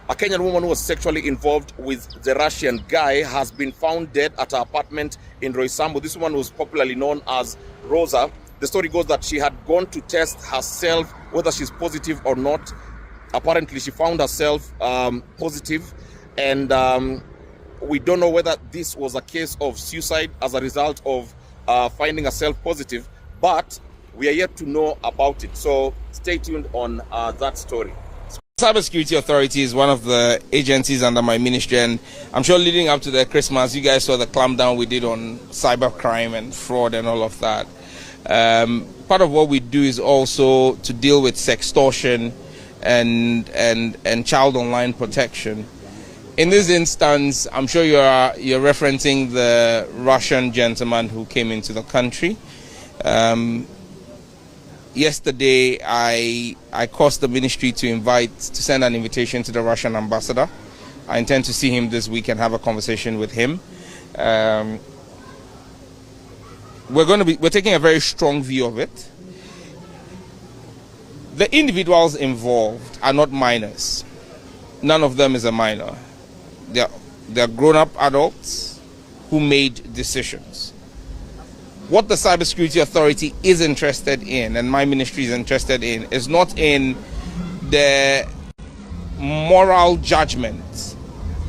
A Kenyan woman who was sexually involved with the Russian guy has been found dead at her apartment in Roysambu. This woman was popularly known as Rosa. The story goes that she had gone to test herself whether she's positive or not. Apparently, she found herself positive, and we don't know whether this was a case of suicide as a result of finding herself positive, but we are yet to know about it. So stay tuned on that story. Cybersecurity Authority is one of the agencies under my ministry, and I'm sure leading up to the Christmas, you guys saw the clampdown we did on cybercrime and fraud and all of that. Part of what we do is also to deal with sextortion and child online protection. In this instance, I'm sure you're referencing the Russian gentleman who came into the country. Yesterday, I caused the ministry to send an invitation to the Russian ambassador. I intend to see him this week and have a conversation with him. We're taking a very strong view of it. The individuals involved are not minors. None of them is a minor. They're grown-up adults who made decisions. What the Cybersecurity Authority is interested in, and my ministry is interested in, is not in the moral judgment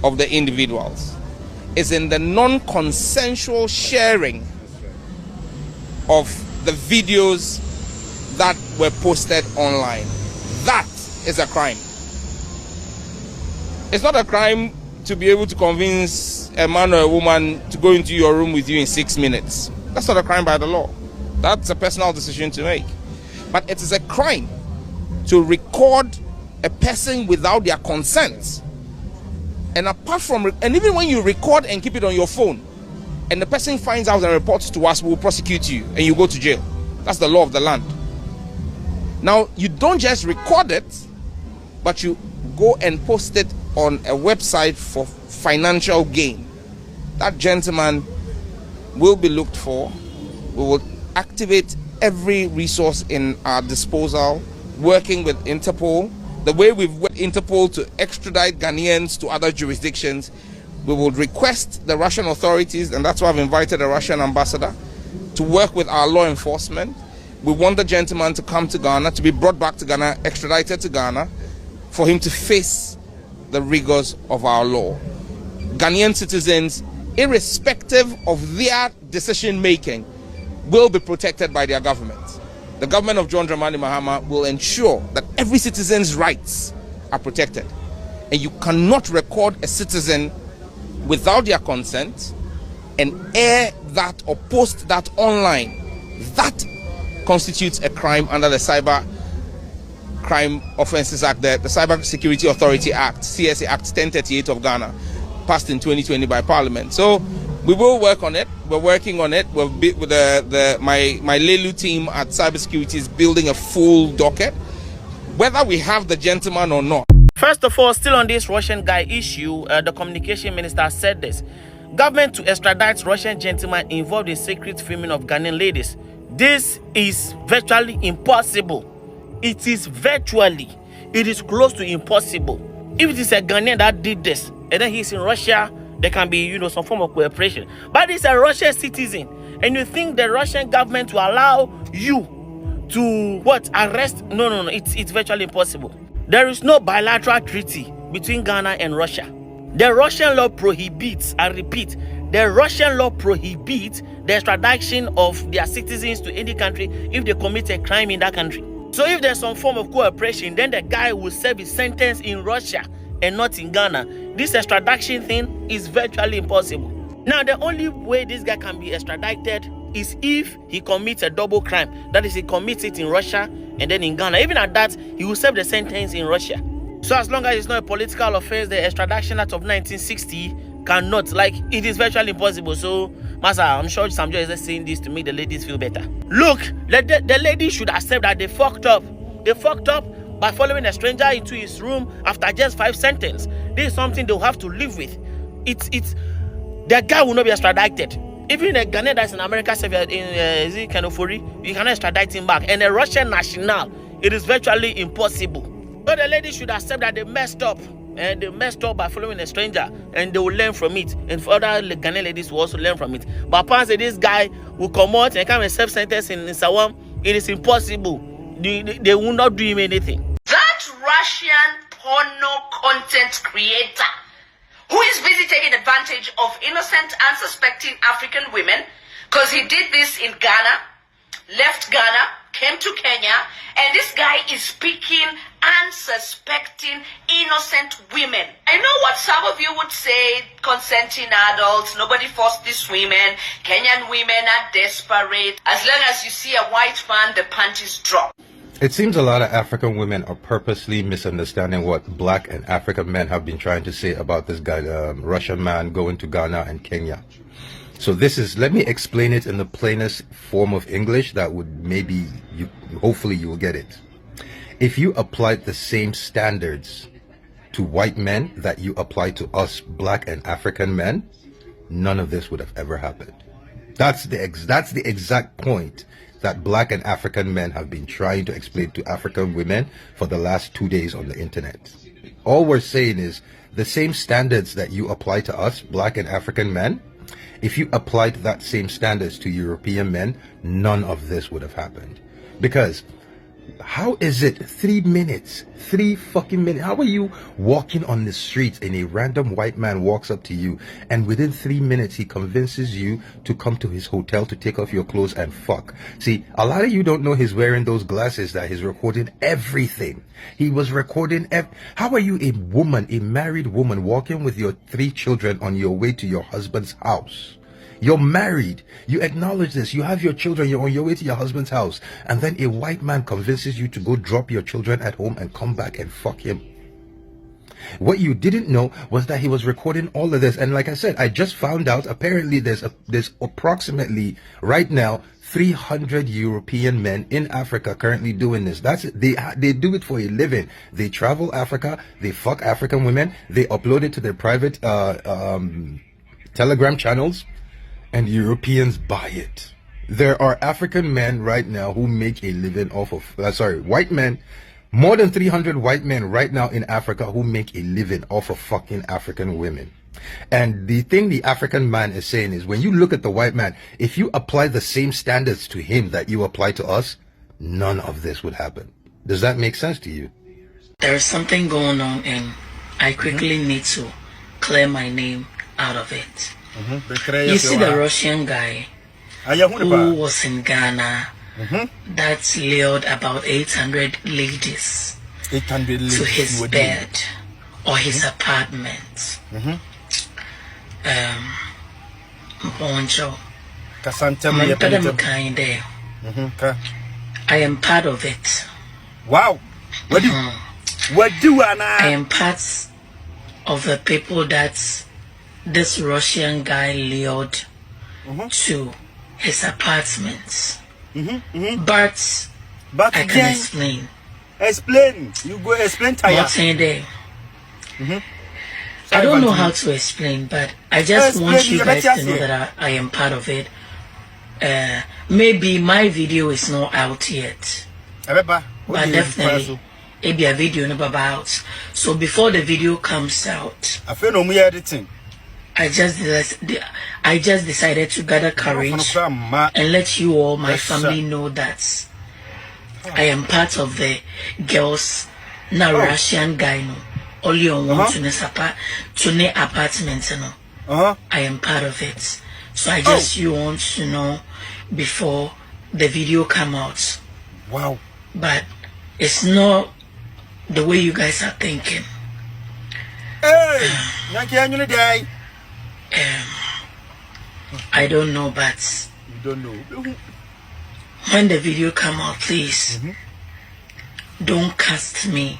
of the individuals. It's in the non-consensual sharing of the videos that were posted online. That is a crime. It's not a crime to be able to convince a man or a woman to go into your room with you in 6 minutes. That's not a crime by the law. That's a personal decision to make. But it is a crime to record a person without their consent. And and even when you record and keep it on your phone, and the person finds out and reports to us, we will prosecute you and you go to jail. That's the law of the land. Now, you don't just record it, but you go and post it on a website for financial gain. That gentleman will be looked for. We will activate every resource in our disposal, working with Interpol. The way we've worked Interpol to extradite Ghanaians to other jurisdictions, we will request the Russian authorities, and that's why I've invited a Russian ambassador, to work with our law enforcement. We want the gentleman to come to Ghana, to be brought back to Ghana, extradited to Ghana, for him to face the rigors of our law. Ghanaian citizens, irrespective of their decision making, will be protected by their government. The government of John Dramani Mahama will ensure that every citizen's rights are protected. And you cannot record a citizen without their consent and air that or post that online. That constitutes a crime under the Cyber Crime Offences Act, the Cyber Security Authority Act, CSA Act 1038 of Ghana, passed in 2020 by Parliament. So we will work on it. We're working on it. We'll be with my Lelu team at Cybersecurity is building a full docket, whether we have the gentleman or not. First of all, still on this Russian guy issue, the communication minister said this: government to extradite Russian gentleman involved in secret filming of Ghanaian ladies. This is virtually impossible. It is close to impossible. If it is a Ghanaian that did this, and then he's in Russia, there can be, some form of cooperation. But it's a Russian citizen, and you think the Russian government will allow you to arrest? No. It's virtually impossible. There is no bilateral treaty between Ghana and Russia. The Russian law prohibits, I repeat, the Russian law prohibits the extradition of their citizens to any country if they commit a crime in that country. So if there's some form of cooperation, then the guy will serve his sentence in Russia and not in Ghana. This extradition thing is virtually impossible. Now, the only way this guy can be extradited is if he commits a double crime. That is, he commits it in Russia and then in Ghana. Even at that, he will serve the sentence in Russia. So as long as it's not a political offense, the Extradition Act of 1960 cannot, it is virtually impossible. So, Master, I'm sure Sam Joy is just saying this to make the ladies feel better. Look, the ladies should accept that they fucked up. They fucked up by following a stranger into his room after just 5 sentences. This is something they'll have to live with. The guy will not be extradited. Even a Ghanaian that's in America, in Kanofori, you cannot extradite him back. And a Russian national, it is virtually impossible. But the ladies should accept that they messed up. and they messed up by following a stranger, and they will learn from it, and for other Ghanaian ladies will also learn from it. But apparently this guy will come out and come and self-sentence in Sawam. It is impossible. They will not do him anything. That Russian porno content creator who is busy taking advantage of innocent, unsuspecting African women, because he did this in Ghana, left Ghana, came to Kenya, and this guy is speaking unsuspecting, innocent women. I know what some of you would say, consenting adults, nobody forced these women, Kenyan women are desperate. As long as you see a white man, the panties drop. It seems a lot of African women are purposely misunderstanding what black and African men have been trying to say about this guy, Russian man going to Ghana and Kenya. So let me explain it in the plainest form of English that would hopefully you will get it. If you applied the same standards to white men that you apply to us black and African men, none of this would have ever happened. That's the exact point that black and African men have been trying to explain to African women for the last 2 days on the internet. All we're saying is the same standards that you apply to us, black and African men, if you applied that same standards to European men, none of this would have happened. Because how is it 3 minutes, 3 fucking minutes? How are you walking on the streets and a random white man walks up to you and within 3 minutes he convinces you to come to his hotel to take off your clothes and fuck? See, a lot of you don't know he's wearing those glasses that he's recording everything. He was recording how are you a woman, a married woman, walking with your 3 children on your way to your husband's house? You're married. You acknowledge this. You have your children. You're on your way to your husband's house. And then a white man convinces you to go drop your children at home and come back and fuck him. What you didn't know was that he was recording all of this. And like I said, I just found out apparently there's approximately right now 300 European men in Africa currently doing this. They do it for a living. They travel Africa. They fuck African women. They upload it to their private Telegram channels. And Europeans buy it. There are African men right now who make a living off of, white men, more than 300 white men right now in Africa who make a living off of fucking African women. And the thing the African man is saying is when you look at the white man, if you apply the same standards to him that you apply to us, none of this would happen. Does that make sense to you? There's something going on and I quickly need to clear my name out of it. You see the Russian guy who was in Ghana that lured about 800 ladies to his bed or his apartment. Bonjour. I am part of it. Wow. What do I am part of the people that this Russian guy lured to his apartment. But I can explain. Explain. You go explain to what's in there. I don't know how to explain, but I just want you guys to know that I am part of it. Maybe my video is not out yet, but definitely it be a video never out. So before the video comes out, I feel no more editing. I just decided to gather courage and let you all, my family, know that I am part of the girls na Russian guy no only on one to ne apartment no. I am part of it. So I just you want to know before the video come out. Wow. But it's not the way you guys are thinking. Hey, I don't know, but you don't know. When the video come out, please don't cast me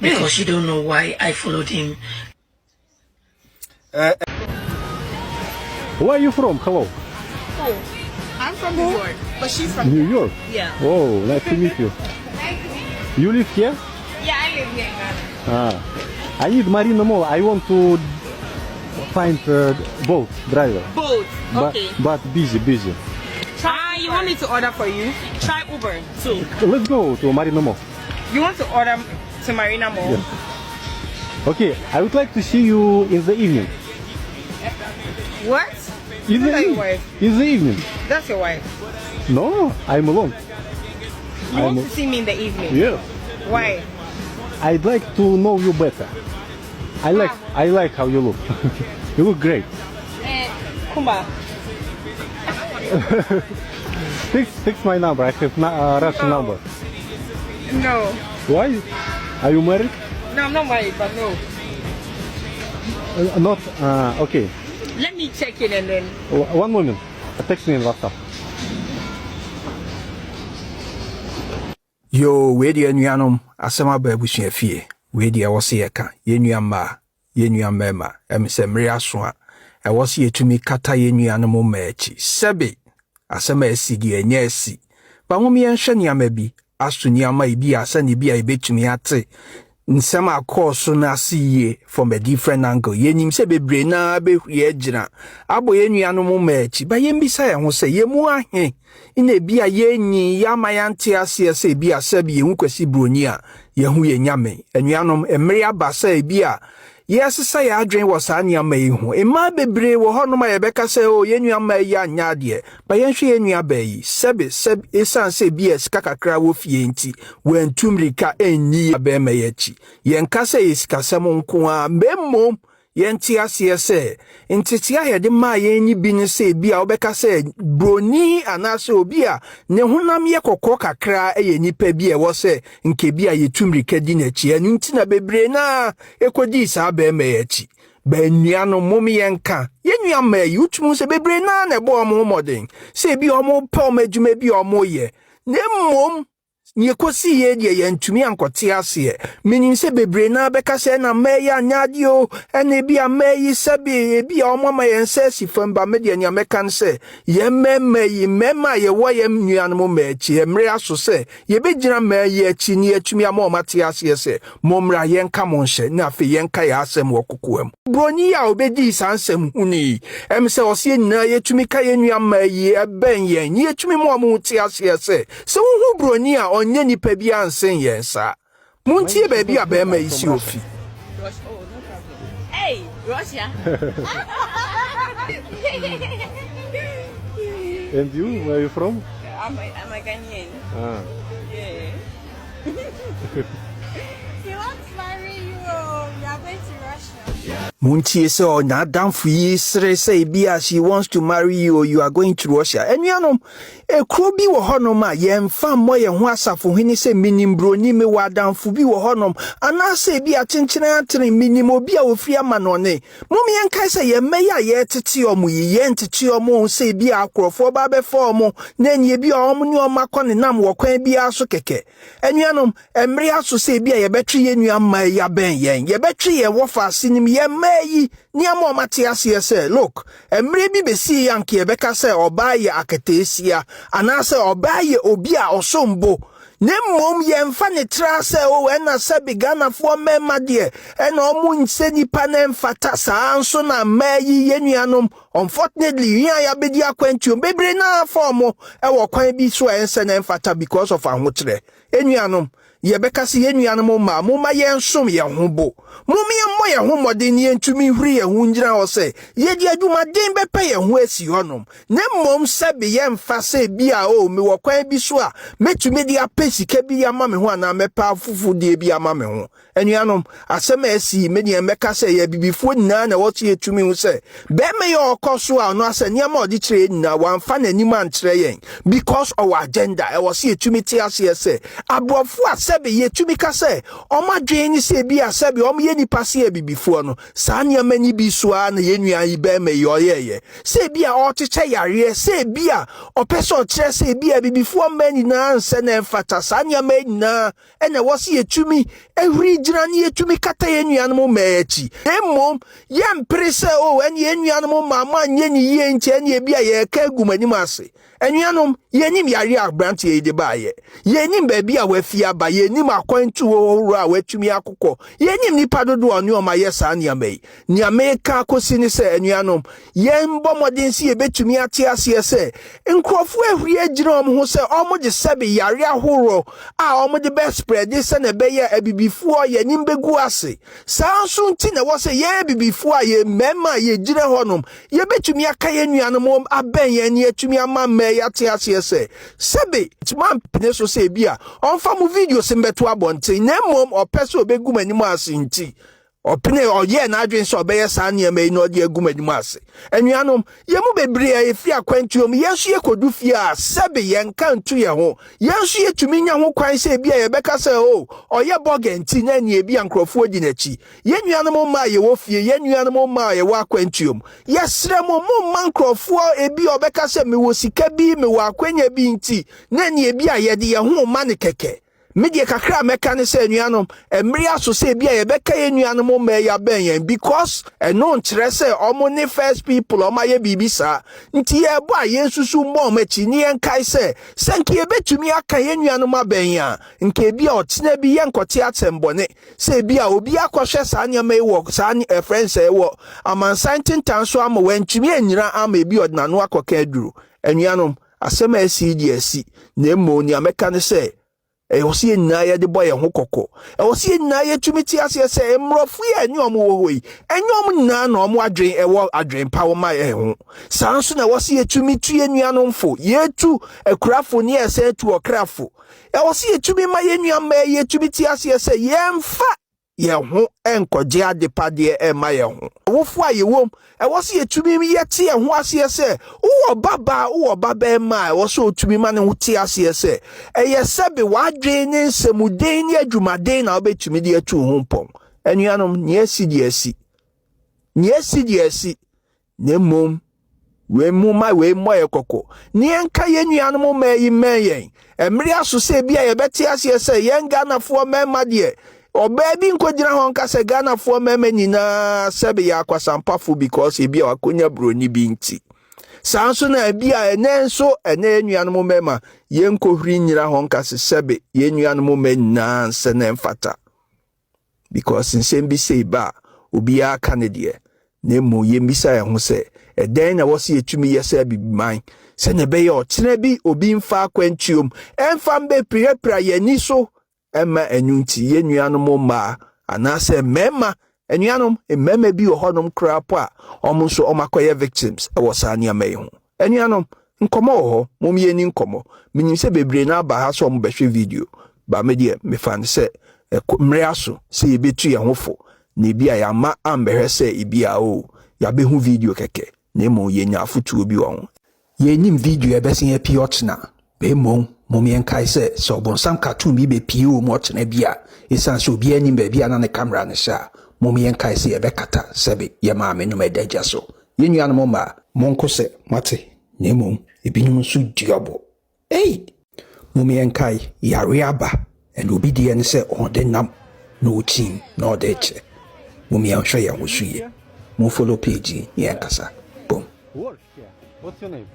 because you don't know why I followed him. Where are you from? Hello. Oh, I'm from New York, but she's from New York. Yeah. Oh, nice to meet you. You live here? Yeah, I live here in Ghana. I need Marina Mall. I want to find boat driver. Boat. Okay. But busy. Try. You want me to order for you? Try Uber too. Let's go to Marina Mall. You want to order to Marina Mall? Yeah. Okay, I would like to see you in the evening. What? In the, That's your wife. in the evening. That's your wife. No, I'm alone. You want to see me in the evening? Yeah. Why? I'd like to know you better. I like how you look. You look great. Kumba. Fix my number. I have Russian number. No. Why? Are you married? No, I'm not married, but no. Not. Okay. Let me check in and then. One moment. Text me in WhatsApp. Yo, we di anuanom asema ba abusua fie. We di awose yeka. Yenua ma, yenua mema. Se mmere aso a. Awose yetumi kata yenuanom ma echi. Sebe asema esigi enye esi. Ba mo me nhwe niama bi. Aso niama ibi asani bi a ebetumi ate. Nsema akoso na asiye from a different angle. Yenim se bebre na behwie gina. Abo yenuanom ma echi. Ba yembisa ya ho se yemu ahe. Ine bia yenyi ya mayante ase se bia sabi ye hukwasi broni a ye hu ye nyame anuanom emre abasa bia yesesa ya adwen wo sa niama yi hu ema bebre wo honom ye beka se o ye nuama ya nya de ba ye hwe ye nuaba yi sabi esan se bia sika kakra wo fie nti wantumrika enyi abema ye chi ye nka se yesika sam nko a mbemmom yenti asiye se ntiti ahede ma yenyi bi ne se bia obeka se broni anase obi a ne honam ye kokko kakra eye nipa bi e wo se nke bia yetumrika di na chi anu nti na bebre na ekodi sa ba ema ye chi ba nuano momi yenka yenua ma yi utumu se bebre na na bo omo modern se bi omo pa omo adwuma bi omo ye ne mom nye kosi ye die ye ntumi ankote ase menin se bebre na beka se na meya nyadio ene bia meyi sabi bia omama ye nse sifamba media nya mekan se ye meyi mema ye wo ye nuanom mechi emre aso se ye begina meyi achi ni atumi amomate ase se momra ye nka monhye na afi ye nka ya asem wokokoam broni ya obedi sansem huni se osie nyina ye tumi ka ye nuam meyi eben ye ni atumi mo te ase se hu broni a onye nipa bi ansen yensa muntie ba bi abema isi ofi Hey, Russia. And you, where are you from? I'm a Ghanaian. Yeah. He wants to marry you. We are going to Russia. muntie se o na damfu yi sere se bia she wants to marry you or you are going to Russia enuanom ekro bi wo honom a ye mfa mo ye ho asafo hini se minimbro ni me wa damfu bi wo honom ana se bia chenchena atene minimo bi a ofri ama no ne mom ye nkai se ye meya ye tete omo ye ntete omo se bia akrofo ba be fo omo na nye bi omo ni omo akone nam wo kwan bi aso keke enuanom emre aso se bia ye betwe ye nuam ma ya ben ye betwe ye wo fa sinim ye meyi ni amo matiase se look emre bi besi yanke e beka se oba ye akatesia anase oba ye obi a osombo ne mom ye mfa ne tra se o na se bigana fo mema de na omu nse nipa na mfata sa anso na meyi ye nuanom unfortunately ya bedi akwantu bebre na formo e wo kwan bi so ense na mfata because of ahotre enuanom ye beka se ye nuanom ma moma ye nsom ye hobo mom ye mo ye homode ni entumi huri ye hu ngira ho se ye di adwuma den bepa ye hu asi honom ne mom se be ye mfa se bia o me wo kwan bi so a metumi di apesika bi ama me ho ana mepa fufu de bi ama me ho enuanom asema asi me di emeka se ye bibifo nyina na wo tie tumi hu se be me ye okoso a no ase niam odi kire nyina wan fa nanim an kire yen because our agenda e wo se tumi ti ase se abrofo asebe ye tumi ka se o ma dwen se bi asebe o ye nipa se bibifo no sa niam ani bi so a na ye nua yi be me yo ye se bi a o cheche yare se bi a o peso kire se bi a bibifo mani na nse na mfata sa niam na e na wo se ye tumi ehuri gyina ne ye tumi kata ye nua no ma echi emom ye mpre se o ene ye nua no ma ma nye ni ye nche ne bi a ye ka gumani ase Enuanom yenim yare abrante ye de baaye yenim baabi a wafia ba yenim akwantu wo a watumi akokọ yenim nipa dodo oni o ma yesa niamai niamai ka kosi ni se enuanom yembo modin si ebetumi ate ase se nkrofo ahuri agire om ho se omo de sebe yare ahoro a omo de best spread se na be ye abibifo yenim begu ase sanso nti na wo se ye abibifo a ye mema ye gire honom ye betumi aka ye nuanom aben ye ni atumi ama ya te ase se sebe tman pene so se bia onfa mu video se mbeto abonte na mom opese obegu manimu ase nti opene oye na adwen so obeye sa ne mai no de agu manimu ase enuanom yemu bebre efi akwantuom yeso ye kodu fie a sebe yenka ntu ye ho yeso ye tumi nya ho kwan se bia ye beka se o oye boganti na ne bia nkrofo di nachi yenuanom ma ye wo fie yenuanom ma ye wa akwantuom yesre mo man nkrofo ebi obeka se me wo sika bi me wa akwanya bi nti na ne bia ye de ye ho ma ne keke media kakra meka ne se nuanom emri aso se bia ye beka ye nuanom ma ya ben yen because eno nkyere se omo ne first people o ma ye bibisa nti ye bo a yesusu mo machi ni en kai se senke ye betumi aka ye nuanom aben ya nke bia otena bi ye nkote atembone se bia obi akohwe sa anyama e wo sa friends e wo amansan tintan so ama wantumi anyira ama ebi odnano akoka aduru enuanom asema asi na emo ni ameka ne se osie na ye de boy ho kokko osie na ye tumiti ase se emrofu ye anyom wo hoi anyom na na omo adwen ewo adwen pa wo ma ye ho sanso na wosie tumitu ye nuanomfo ye tu akurafo ne ese tu okrafo osie tumi ma ye nuam ma ye tumiti ase se ye mfa ye ho enkoje adepade e ma ye ho wofu aye wom wosie yetumi yete ye ho ase se wo baba ma wo so tumi ma ne ho te ase se eye sebe wadwen ne nsemuden ne adwumaden na obetumi de atu ho mpom enuanom ne asi ne mom we muma we moye koko ni enka ye nuanom ma yi meyen emri aso se bia ye beti ase se ye Ghanafo mema de obabi nkodira ho nka se Ghanafo mema nyina sebe ya kwasampafo because ebia wakonya broni bi nti sanso na bia enenso ene nuanom mema ye nkohuri nyira ho nka se sebe ye nuanom mena nse na mfata because nsembi se ba obi aka ne de na mo ye mbisa ya ho se eden na wose yetumi yesa bibiman se ne be ye otena bi obi mfa akwantuom emfa mbe prepra ye ni so emma enunti ye nuanom ma anase mema enuanom emema bi ohonom krapo a omo so omakoye victims e wosani amai ho enuanom nkomo ho mom ye ni nkomo minim se bebre na aba ha so omo behwe video ba me de me fan se mre aso se yebetu ye hofo na bia ya ma ambehwe se ibia o ya behu video keke na mo ye nya afutu obi won ye nim video e besen api otna be mom yen kai se so bonsam cartoon bi be pie o mo otna bia esan so obi anim ba bia na ne camera ne sha yen kai se e be kata sebe ye ma me no medaja so ye nuanom ma monko se mate na mom ebinyum so diabo yen kai yare aba and obi de ne se on de nam no team no de che yen hwe ya wo suye mo follow page yen kasa boom. What's your name?